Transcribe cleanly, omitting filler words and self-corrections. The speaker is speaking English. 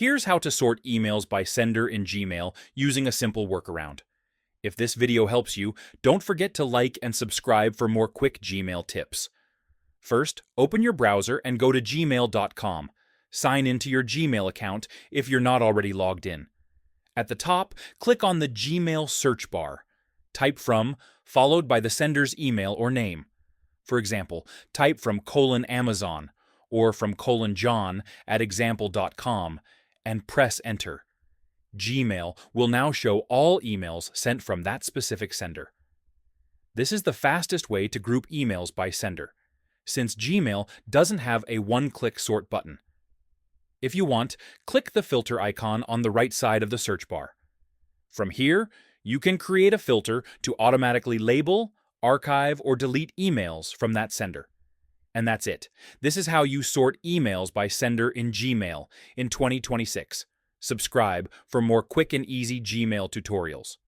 Here's how to sort emails by sender in Gmail using a simple workaround. If this video helps you, don't forget to like and subscribe for more quick Gmail tips. First, open your browser and go to gmail.com. Sign into your Gmail account if you're not already logged in. At the top, click on the Gmail search bar. Type from, followed by the sender's email or name. For example, type from :Amazon or from :John at example.com and press enter. Gmail will now show all emails sent from that specific sender. This is the fastest way to group emails by sender, since Gmail doesn't have a one-click sort button. If you want, click the filter icon on the right side of the search bar. From here, you can create a filter to automatically label, archive, or delete emails from that sender. And that's it. This is how you sort emails by sender in Gmail in 2026. Subscribe for more quick and easy Gmail tutorials.